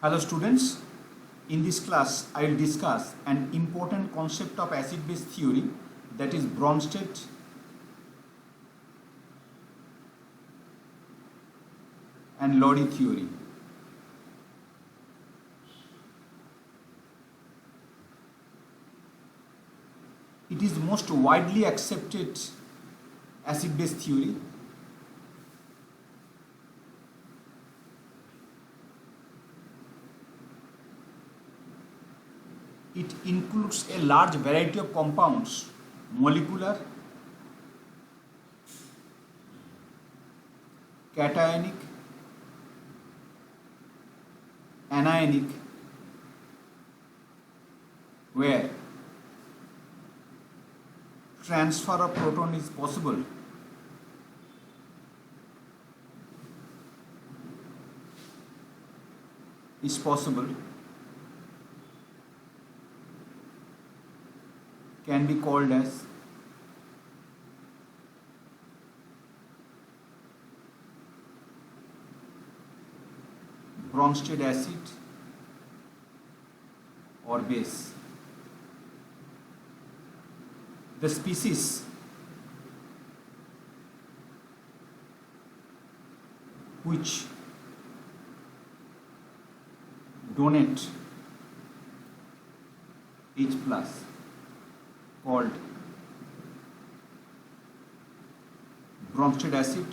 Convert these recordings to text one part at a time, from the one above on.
Hello students, in this class I will discuss an important concept of acid-base theory, that is Bronsted and Lowry theory. It is most widely accepted acid-base theory. It includes a large variety of compounds, molecular, cationic, anionic, where transfer of proton is possible. Can be called as Bronsted acid or base. The species which donate H plus called Bronsted acid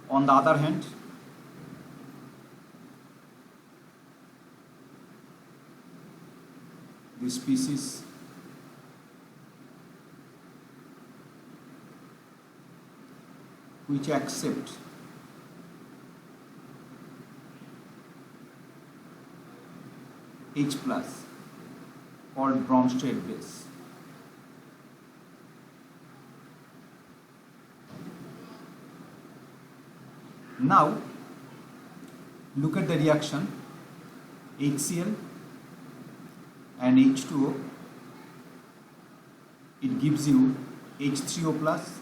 on the other hand the species which accept H plus called Bronsted base. Now look at the reaction HCl and H2O. It gives you H3O plus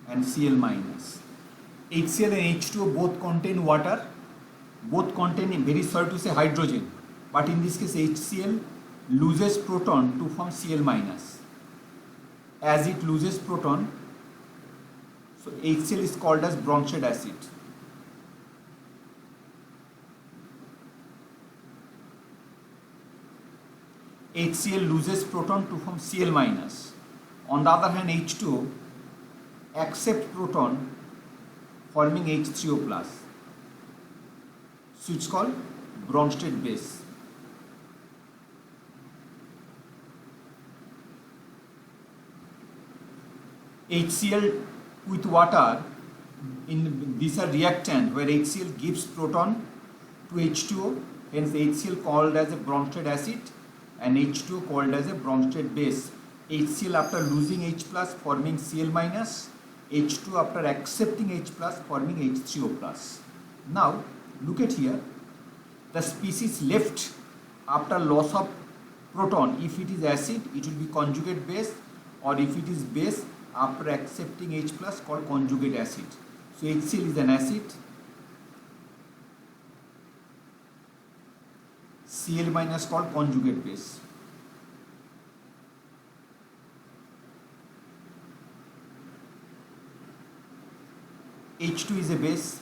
and Cl minus. HCl and H2O both contain water, both contain, very sorry to say, hydrogen, but in this case HCl loses proton to form Cl minus. As it loses proton, so HCl is called as Bronsted acid. HCl loses proton to form Cl minus. On the other hand, H2O accepts proton forming H3O plus. So it's called Bronsted base. HCl with water, in these are reactant where HCl gives proton to H2O, hence HCl called as a Bronsted acid and H2O called as a Bronsted base. HCl after losing H plus forming Cl minus, H2 after accepting H plus forming H3O plus. Now look at here, the species left after loss of proton, if it is acid it will be conjugate base, or if it is base after accepting H plus called conjugate acid. So HCl is an acid, Cl minus called conjugate base. H2 is a base,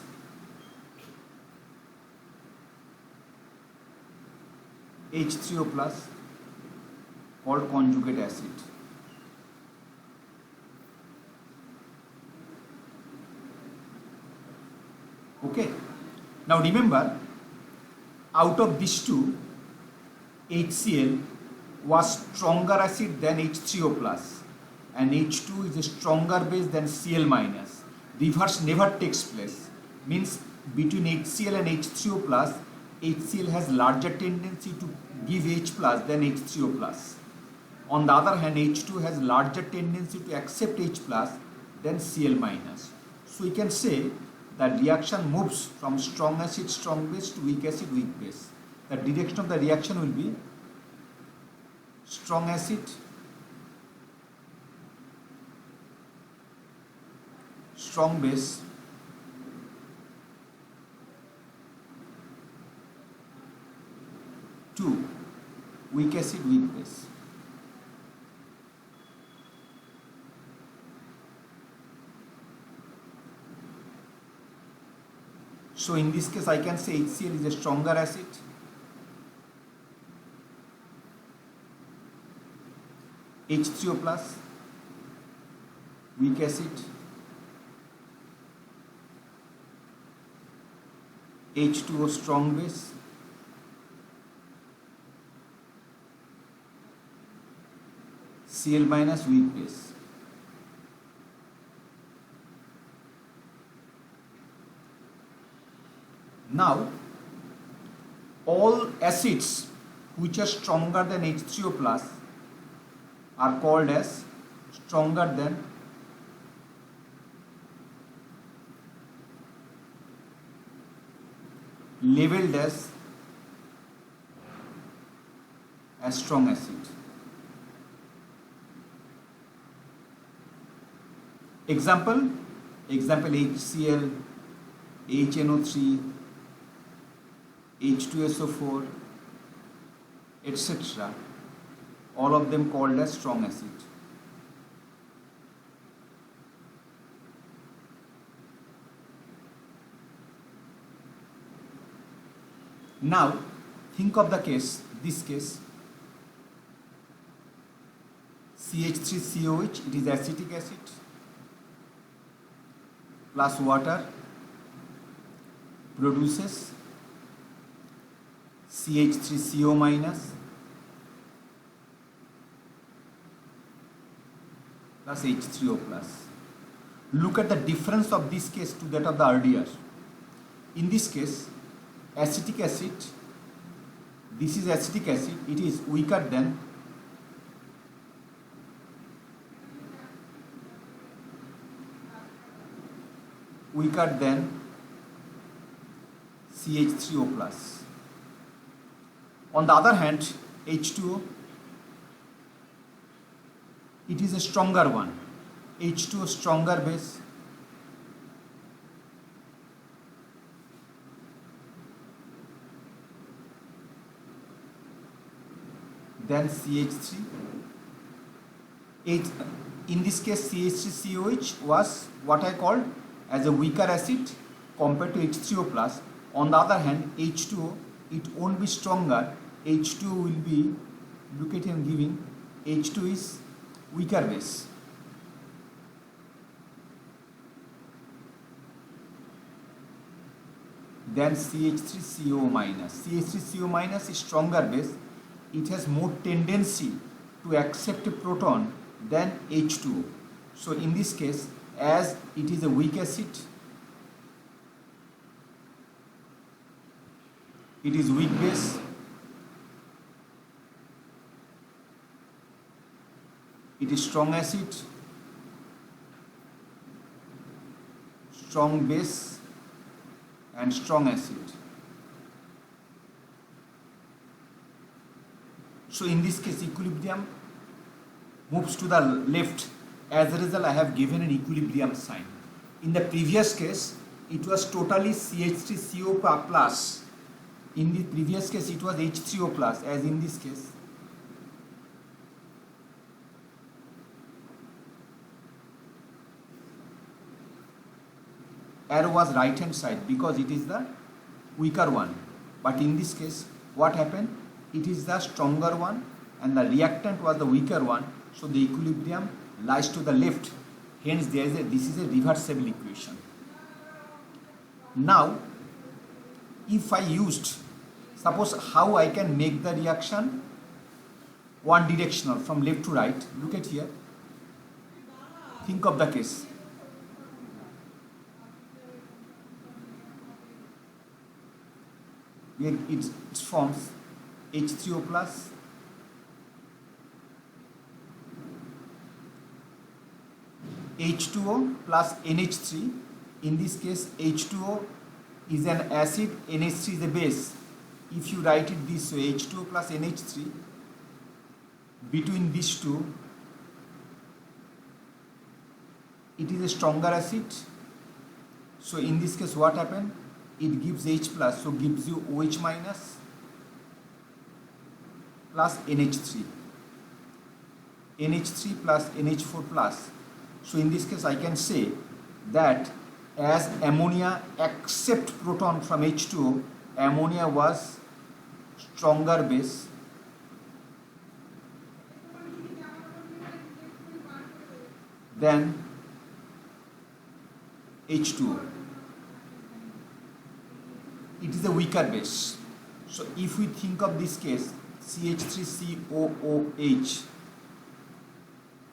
H3O plus called conjugate acid. Okay, now remember, out of these two, HCl was stronger acid than H3O plus and H2 is a stronger base than Cl minus. Reverse never takes place, means between HCl and H3O plus, HCl has larger tendency to give H plus than H3O plus. On the other hand, H2 has larger tendency to accept H plus than Cl minus. So we can say that reaction moves from strong acid, strong base to weak acid, weak base. The direction of the reaction will be strong acid strong base, 2 weak acid, weak base. So in this case I can say HCl is a stronger acid. H3O plus, weak acid. H2O, strong base. Cl minus, weak base. Now all acids which are stronger than H3O plus are called as stronger than labeled as strong acid. Example HCl, HNO3, H2SO4, etc. All of them called as strong acid. Now think of the case, this case, CH3COH, it is acetic acid plus water produces CH3CO minus plus H3O plus. Look at the difference of this case to that of the earlier. In this case, acetic acid, this is acetic acid, it is weaker than CH3O plus. On the other hand, H2O, it is a stronger one. H2O, stronger base. Than CH3. In this case, CH3COH was what I called as a weaker acid compared to H3O plus. On the other hand, H2O, it won't be stronger. H2O will be, look at him giving, H2 is weaker base. Then CH3CO minus. CH3CO minus is stronger base. It has more tendency to accept a proton than H2O. So in this case, as it is a weak acid, it is weak base, it is strong acid, strong base and strong acid. So in this case, equilibrium moves to the left. As a result, I have given an equilibrium sign. In the previous case, it was totally CH3CO plus. In the previous case, it was H3O plus, as in this case. Arrow was right hand side because it is the weaker one. But in this case, what happened? It is the stronger one and the reactant was the weaker one. So the equilibrium lies to the left. Hence, this is a reversible equation. Now, if I used, suppose how I can make the reaction one directional from left to right. Look at here. Think of the case. Where it forms H3O plus H2O plus NH3. In this case, H2O is an acid, NH3 is a base. If you write it this way, H2O plus NH3, between these two, it is a stronger acid. So in this case what happened? It gives H plus, so gives you OH minus plus NH3. NH3 plus NH4 plus. So in this case I can say that as ammonia accept proton from H2O, ammonia was stronger base than H2O. It is a weaker base. So if we think of this case, CH3COOH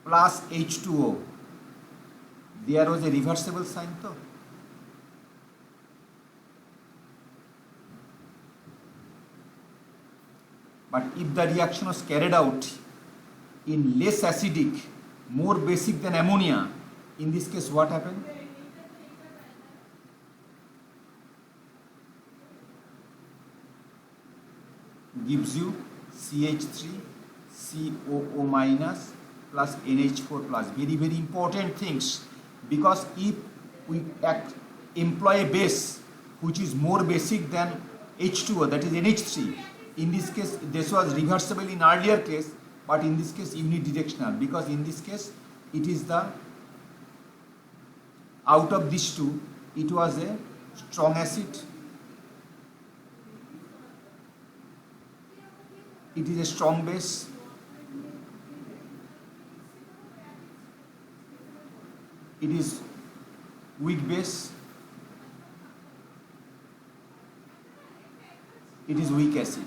plus H2O, there was a reversible sign though. But if the reaction was carried out in less acidic, more basic than ammonia, in this case what happened? Gives you CH3COO minus plus NH4 plus. Very, very important things, because if we employ a base which is more basic than H2O, that is NH3, in this case this was reversible in earlier case, but in this case unidirectional, because in this case it is the, out of these two it was a strong acid, it is a strong base, it is weak base, it is weak acid.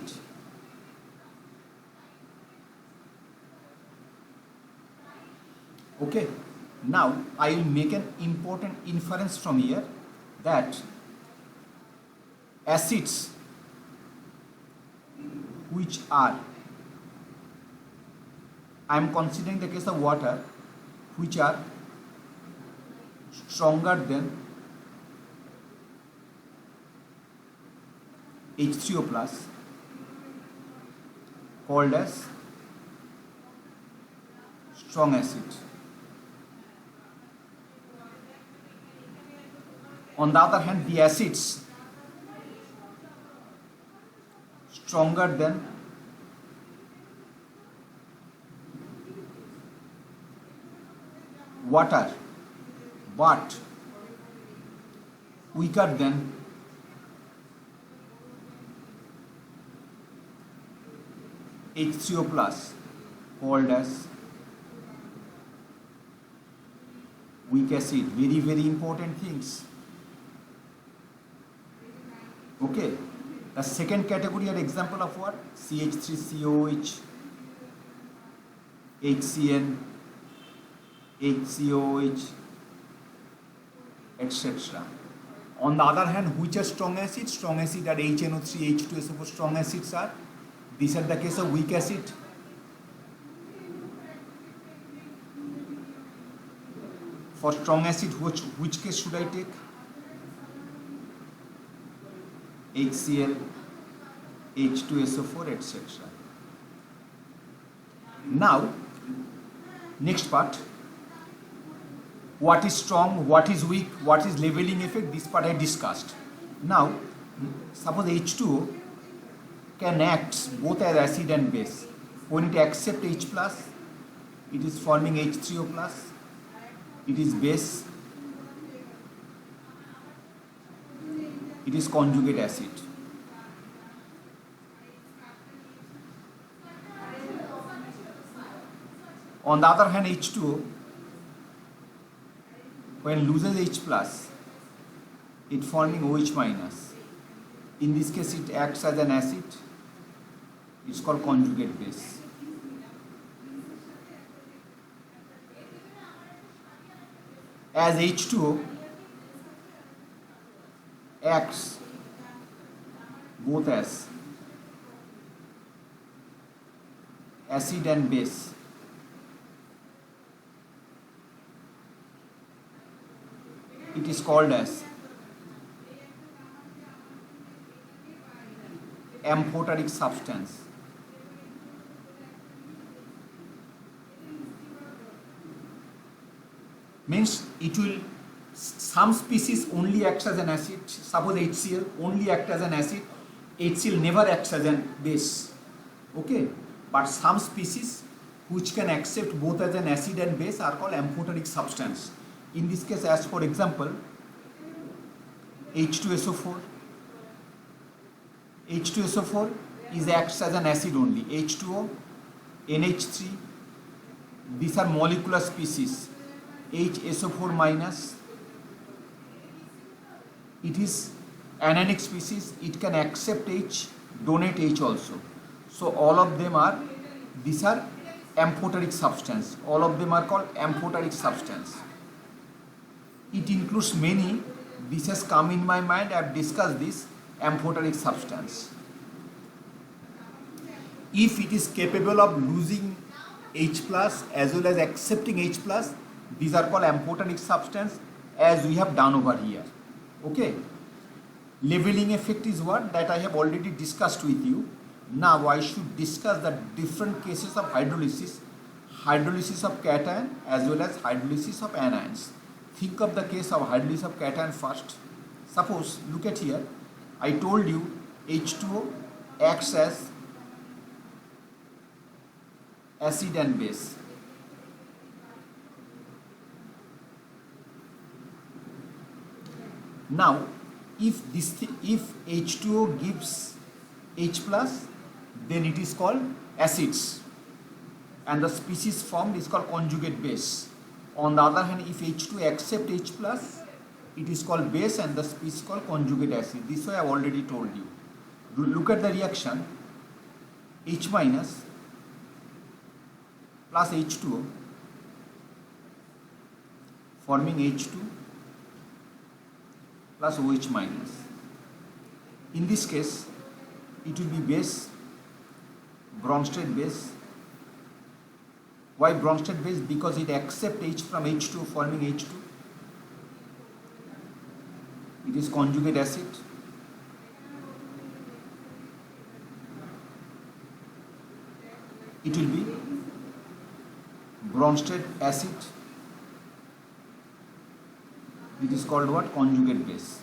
Okay, now I will make an important inference from here that acids which are, I am considering the case of water, which are stronger than H3O plus, called as strong acid. On the other hand, the acids stronger than water but weaker than H3O plus, called as weak acid. Very, very important things. Okay, the second category are example of what? CH3COH, HCN, HCOH, etc. On the other hand, which are strong acids? Strong acid are HNO3, H2SO4. Strong acids are, these are the case of weak acid. For strong acid, which case should I take? HCl, H2SO4, etc. Now, next part. What is strong, what is weak, what is leveling effect, this part I discussed. Now, suppose H2O can act both as acid and base. When it accepts H plus, it is forming H3O plus, it is base, it is conjugate acid. On the other hand, H2O, when loses H plus, it forming OH minus. In this case, it acts as an acid. It's called conjugate base. As H2O acts both as acid and base, it is called as amphoteric substance. means it will, some species only acts as an acid, suppose HCl only act as an acid, HCl never acts as a base, okay, but some species which can accept both as an acid and base are called amphoteric substance. In this case, as for example, H2SO4. H2SO4 is acts as an acid only. H2O, NH3, these are molecular species. HSO4 minus, it is anionic species, it can accept H, donate H also. So all of them are, these are amphoteric substance. All of them are called amphoteric substance. It includes many, this has come in my mind, I have discussed this, amphoteric substance. If it is capable of losing H plus as well as accepting H plus, these are called amphoteric substance, as we have done over here. Okay. Leveling effect is what? That I have already discussed with you. Now I should discuss the different cases of hydrolysis. Hydrolysis of cation as well as hydrolysis of anions. Think of the case of hydrolysis of cation first. Suppose, look at here, I told you H2O acts as acid and base. Now, if H2O gives H plus, then it is called acids, and the species formed is called conjugate base. On the other hand, if H2 accept H plus, it is called base and the species called conjugate acid. This way I have already told you. Look at the reaction. H minus plus H2O forming H2 plus OH minus. In this case, it will be base, bronsted base. Why bronsted base? Because it accepts H from H2 forming H2. It is conjugate acid. It will be bronsted acid. It is called what? Conjugate base.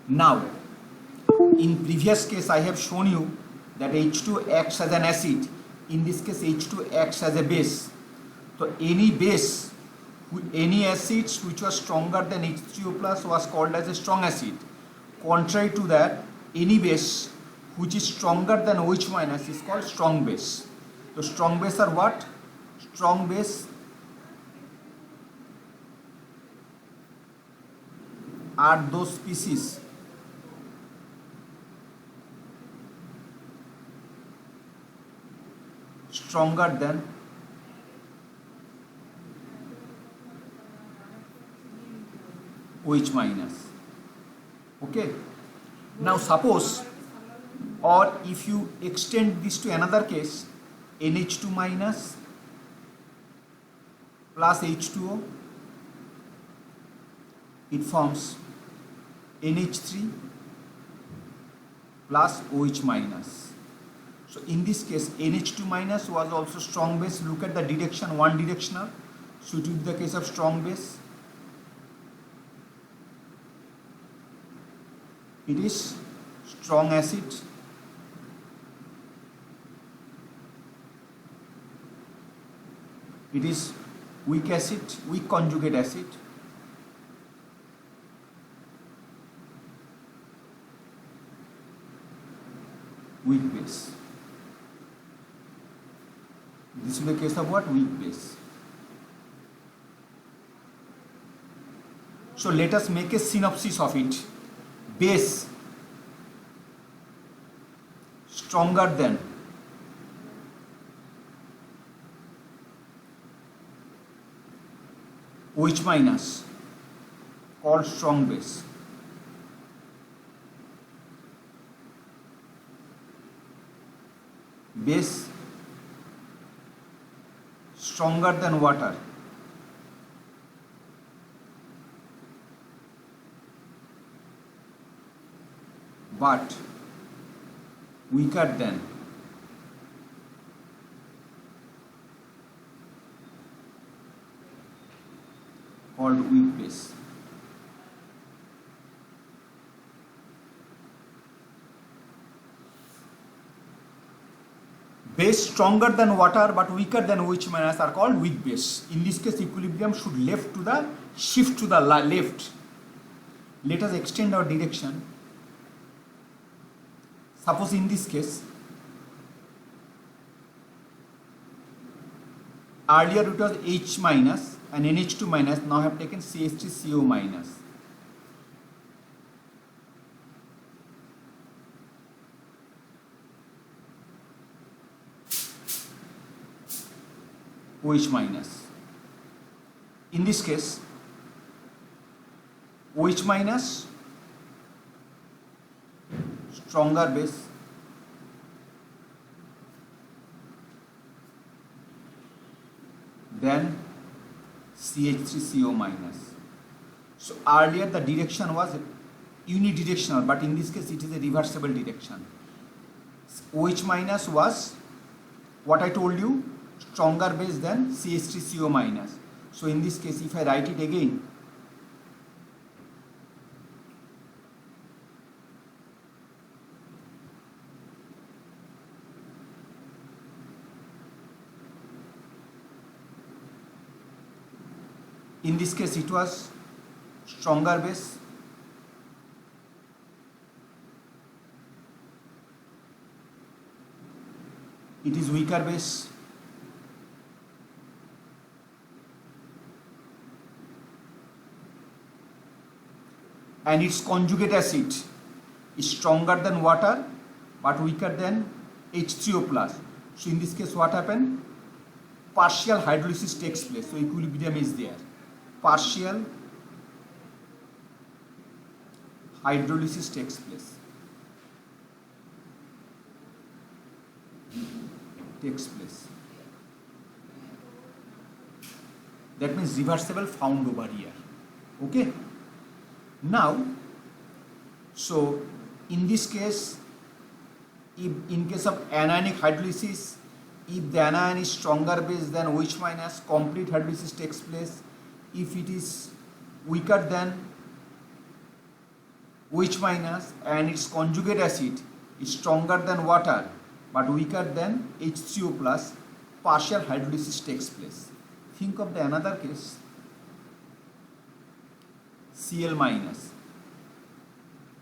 Now, in previous case I have shown you that H2 acts as an acid. In this case H2 acts as a base. So any base, any acids which was stronger than H3O plus was called as a strong acid. Contrary to that, any base which is stronger than OH minus is called strong base. So strong base are what? Strong base are those species stronger than OH minus. Okay. Now suppose, or if you extend this to another case, NH2 minus plus H2O, it forms NH3 plus OH minus. So in this case NH2 minus was also strong base. Look at the direction, one directional. So it will be the case of strong base. It is strong acid. It is weak acid, weak conjugate acid. Weak base. This is the case of what? Weak base. So let us make a synopsis of it. Base stronger than OH minus called strong base. Base stronger than water but weaker than called weak base. Base stronger than water but weaker than OH minus are called weak base. In this case, equilibrium should shift to the left. Let us extend our direction. Suppose in this case, earlier it was H minus and NH2 minus, now I have taken CH3CO minus. OH minus. In this case, OH minus stronger base, then CH3CO minus. So earlier the direction was unidirectional, but in this case it is a reversible direction. OH minus was what I told you, stronger base than CH3CO minus. So in this case, if I write it again, in this case it was stronger base, it is weaker base, and its conjugate acid is stronger than water but weaker than H3O plus. So in this case what happened? Partial hydrolysis takes place, so equilibrium is there. Partial hydrolysis takes place. That means reversible found over here. Okay. Now, so in this case, if in case of anionic hydrolysis, if the anion is stronger base than OH minus, complete hydrolysis takes place. If it is weaker than OH minus and its conjugate acid is stronger than water but weaker than H3O plus, partial hydrolysis takes place. Think of the another case, Cl minus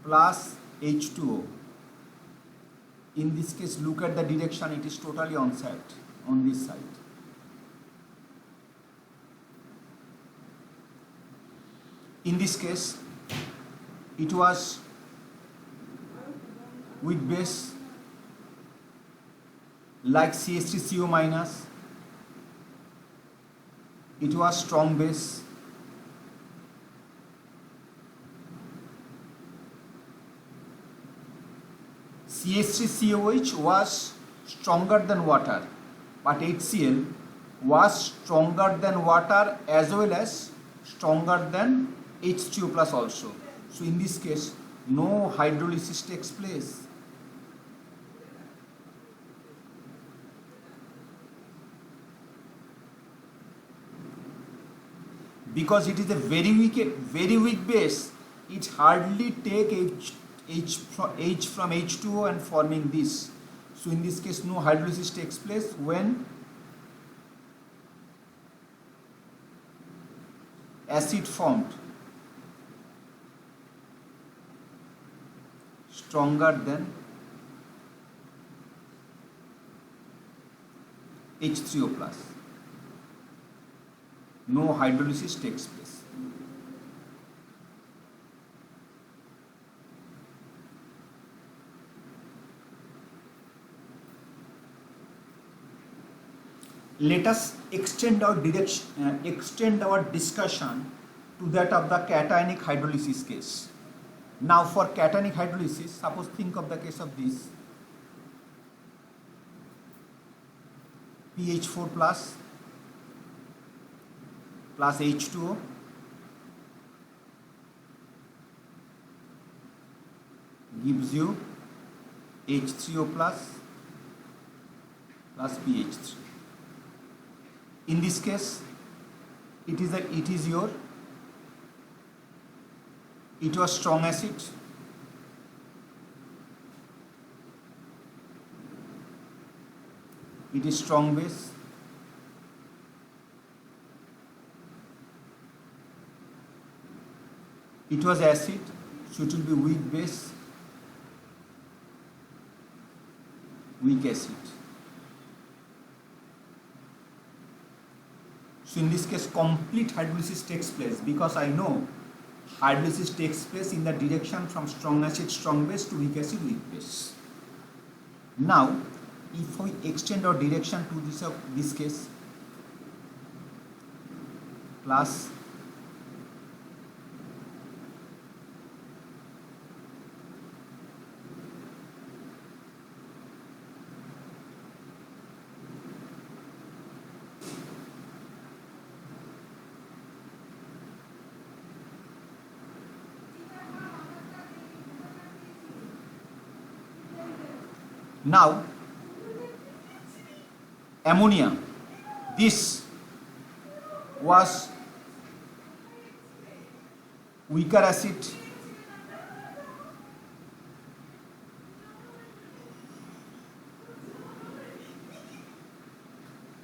plus H2O. In this case, look at the direction, it is totally on this side. In this case, it was weak base like CH3CO minus. It was strong base. CH3COH was stronger than water, but HCl was stronger than water as well as stronger than H2O plus also. So in this case, no hydrolysis takes place. Because it is a very weak base, it hardly take H from H2O and forming this. So in this case, no hydrolysis takes place when acid formed stronger than H3O plus. No hydrolysis takes place. Let us extend our discussion to that of the cationic hydrolysis case. Now for cationic hydrolysis, suppose think of the case of this PH4 plus H2O gives you H3O plus BH3. In this case, it was strong acid. It is strong base. It was acid, so it will be weak base, weak acid. So in this case, complete hydrolysis takes place, because I know hydrolysis takes place in the direction from strong acid, strong base to weak acid, weak base. Now, if we extend our direction to this case, plus now ammonia, this was weaker acid,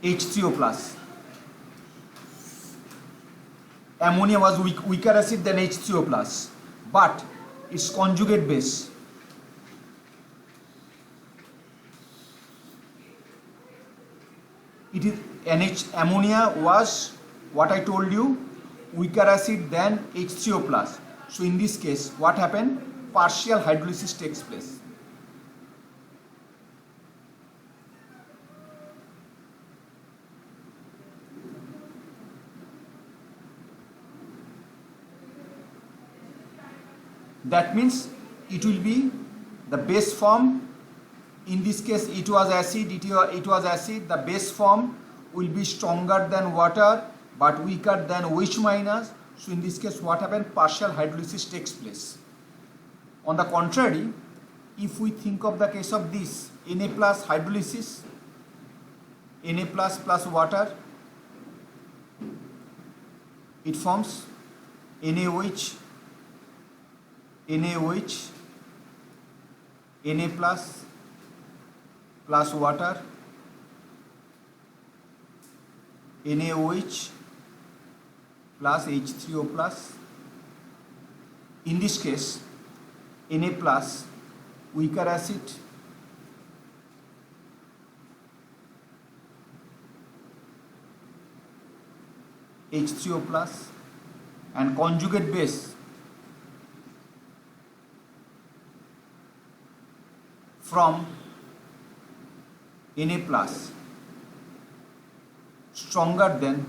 H3O plus. Ammonia was weaker acid than H3O plus, but its conjugate base, it is ammonia was, what I told you, weaker acid than H3O plus. So in this case, what happened? Partial hydrolysis takes place. That means it will be the base form. In this case, it was acid. It was acid. The base form will be stronger than water, but weaker than OH minus. So in this case, what happened? Partial hydrolysis takes place. On the contrary, if we think of the case of this Na plus hydrolysis, Na plus water, it forms NaOH, Na plus water, NaOH plus H3O plus. In this case, Na plus weaker acid, H3O plus, and conjugate base from Na plus stronger than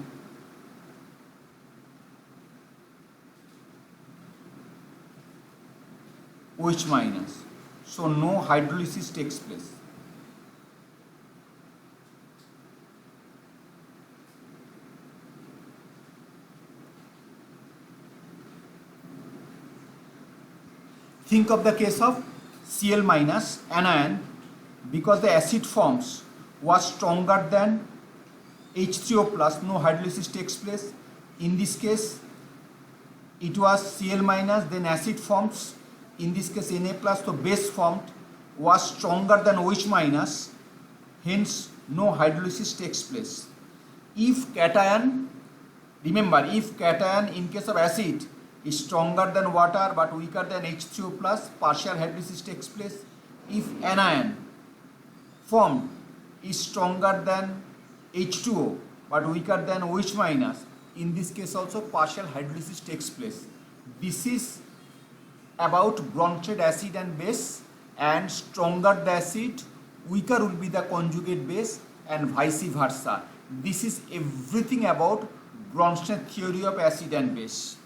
OH minus. So no hydrolysis takes place. Think of the case of Cl minus anion, because the acid forms was stronger than H3O plus, no hydrolysis takes place. In this case, it was Cl minus, then acid forms. In this case, Na plus, so base formed was stronger than OH minus, hence no hydrolysis takes place. If cation, remember, if cation in case of acid is stronger than water but weaker than H3O plus, partial hydrolysis takes place. If anion formed is stronger than H2O but weaker than OH minus, in this case also partial hydrolysis takes place. This is about bronsted acid and base, and stronger the acid, weaker will be the conjugate base, and vice versa. This is everything about Bronsted theory of acid and base.